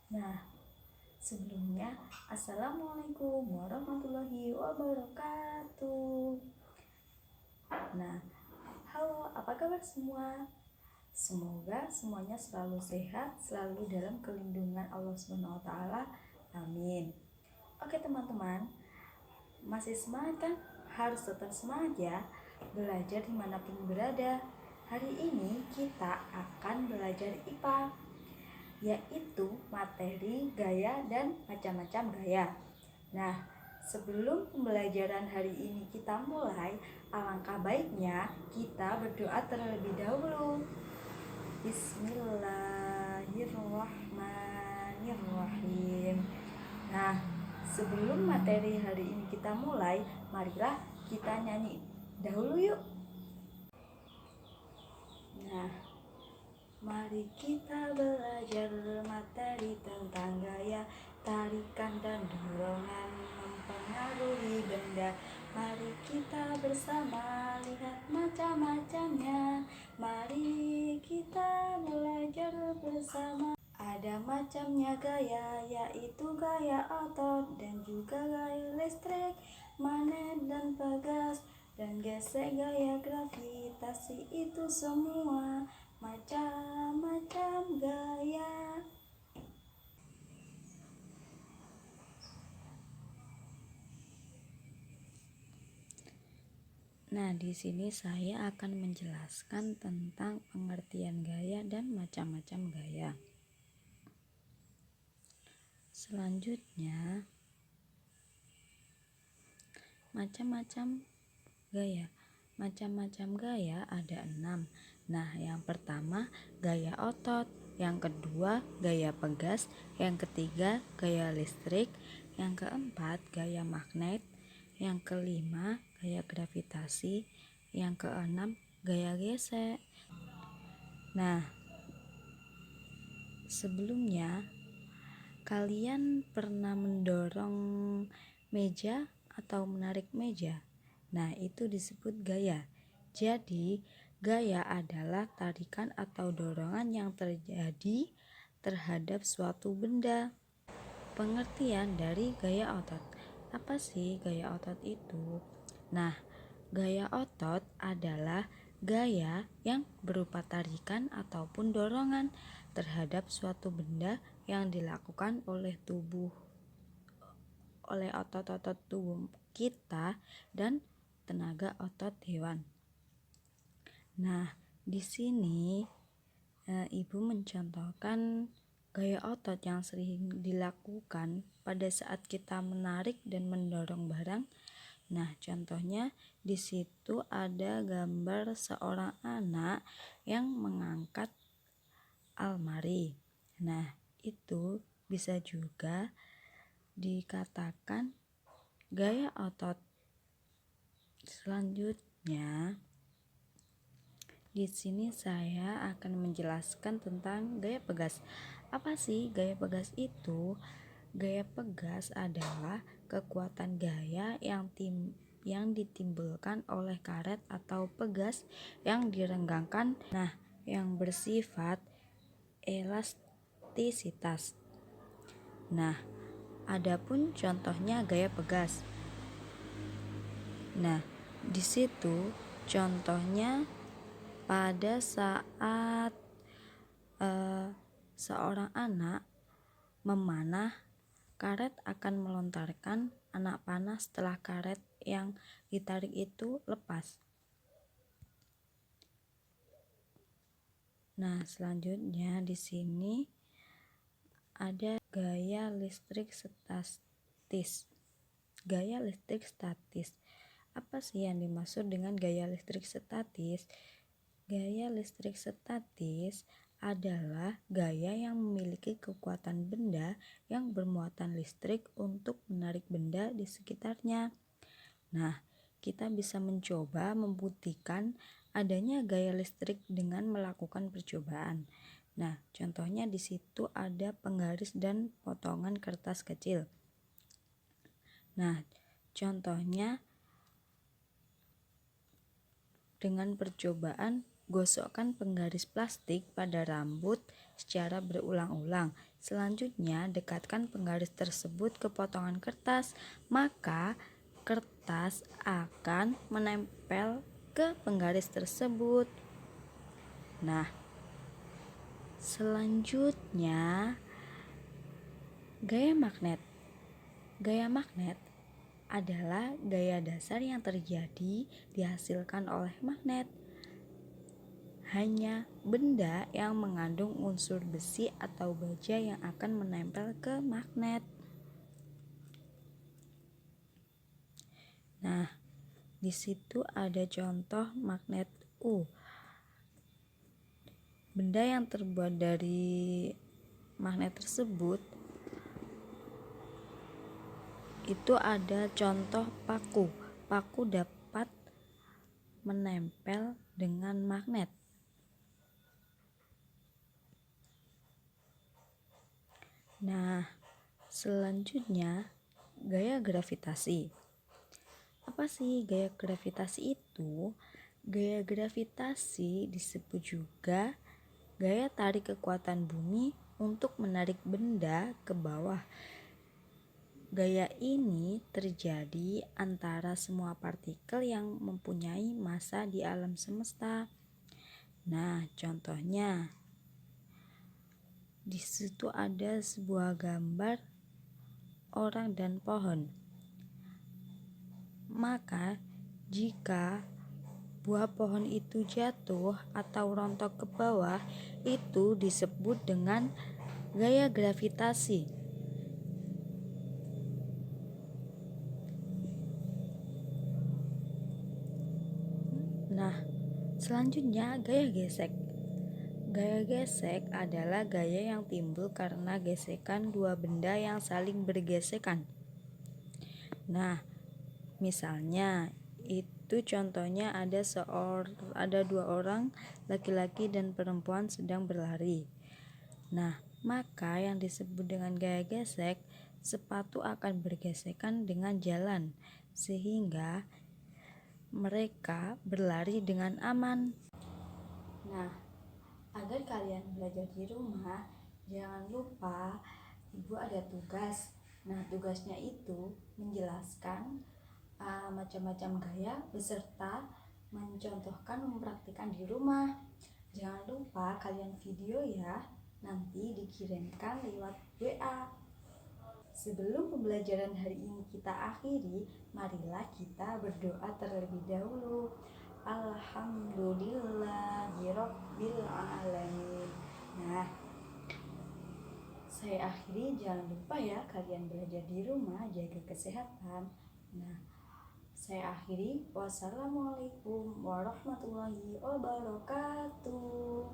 Nah, sebelumnya, Assalamualaikum warahmatullahi wabarakatuh. Nah, halo, apa kabar semua? Semoga semuanya selalu sehat, selalu dalam kelindungan Allah Subhanahu wa taala. Amin. Oke, teman-teman, masih semangat kan? Harus tetap semangat ya, belajar dimanapun berada. Hari ini kita akan belajar IPA, yaitu materi gaya dan macam-macam gaya. Nah, sebelum pembelajaran hari ini kita mulai, alangkah baiknya kita berdoa terlebih dahulu. Bismillahirrahmanirrahim. Nah, sebelum materi hari ini kita mulai, marilah kita nyanyi dahulu yuk. Nah, mari kita belajar materi tentang gaya, tarikan dan dorongan mempengaruhi benda. Mari kita bersama lihat macam-macamnya. Mari kita belajar bersama. Ada macamnya gaya, yaitu gaya otot dan juga gaya listrik, magnet dan pegas, dan gesek gaya gravitasi. Itu semua macam-macam gaya. Nah, di sini saya akan menjelaskan tentang pengertian gaya dan macam-macam gaya. Selanjutnya, macam-macam gaya. Macam-macam gaya ada 6. Nah, yang pertama gaya otot, yang kedua gaya pegas, yang ketiga gaya listrik, yang keempat gaya magnet, yang kelima gaya gravitasi, yang keenam gaya gesek. Nah, sebelumnya kalian pernah mendorong meja atau menarik meja? Nah, itu disebut gaya. Jadi, gaya adalah tarikan atau dorongan yang terjadi terhadap suatu benda. Pengertian dari gaya otot. Apa sih gaya otot itu? Nah, gaya otot adalah gaya yang berupa tarikan ataupun dorongan terhadap suatu benda yang dilakukan oleh otot-otot tubuh kita dan tenaga otot hewan. Nah, di sini Ibu mencontohkan gaya otot yang sering dilakukan pada saat kita menarik dan mendorong barang. Nah, contohnya di situ ada gambar seorang anak yang mengangkat almari. Nah, itu bisa juga dikatakan gaya otot. Selanjutnya, di sini saya akan menjelaskan tentang gaya pegas. Apa sih gaya pegas itu? Gaya pegas adalah kekuatan gaya yang ditimbulkan oleh karet atau pegas yang direnggangkan, yang bersifat elastisitas. Nah, adapun contohnya gaya pegas. Nah, di situ contohnya pada saat seorang anak memanah, karet akan melontarkan anak panah setelah karet yang ditarik itu lepas. Nah, selanjutnya di sini ada gaya listrik statis. Gaya listrik statis. Apa sih yang dimaksud dengan gaya listrik statis? Gaya listrik statis adalah gaya yang memiliki kekuatan benda yang bermuatan listrik untuk menarik benda di sekitarnya. Nah, kita bisa mencoba membuktikan adanya gaya listrik dengan melakukan percobaan. Nah, contohnya di situ ada penggaris dan potongan kertas kecil. Nah, contohnya dengan percobaan Gosokkan penggaris plastik pada rambut secara berulang-ulang. Selanjutnya, dekatkan penggaris tersebut ke potongan kertas, maka kertas akan menempel ke penggaris tersebut. Nah, selanjutnya gaya magnet. Gaya magnet adalah gaya dasar yang terjadi dihasilkan oleh magnet. Hanya benda yang mengandung unsur besi atau baja yang akan menempel ke magnet. Nah, di situ ada contoh magnet U. Benda yang terbuat dari magnet tersebut itu ada contoh paku. Paku dapat menempel dengan magnet. Nah, selanjutnya gaya gravitasi. Apa sih gaya gravitasi itu? Gaya gravitasi disebut juga gaya tarik kekuatan bumi untuk menarik benda ke bawah. Gaya ini terjadi antara semua partikel yang mempunyai massa di alam semesta. Nah, contohnya di situ ada sebuah gambar orang dan pohon. Maka, jika buah pohon itu jatuh atau rontok ke bawah, itu disebut dengan gaya gravitasi. Nah, selanjutnya gaya gesek. Gaya gesek adalah gaya yang timbul karena gesekan dua benda yang saling bergesekan. Nah, misalnya itu contohnya ada dua orang laki-laki dan perempuan sedang berlari. Nah, maka yang disebut dengan gaya gesek, sepatu akan bergesekan dengan jalan sehingga mereka berlari dengan aman. Nah, agar kalian belajar di rumah, jangan lupa ibu ada tugas. Nah, tugasnya itu menjelaskan macam-macam gaya beserta mencontohkan mempraktikkan di rumah. Jangan lupa kalian video ya, nanti dikirimkan lewat WA. Sebelum pembelajaran hari ini kita akhiri, marilah kita berdoa terlebih dahulu. Alhamdulillahirabbil alamin. Nah, saya akhiri, jangan lupa ya kalian belajar di rumah, jaga kesehatan. Nah, saya akhiri. Wassalamualaikum warahmatullahi wabarakatuh.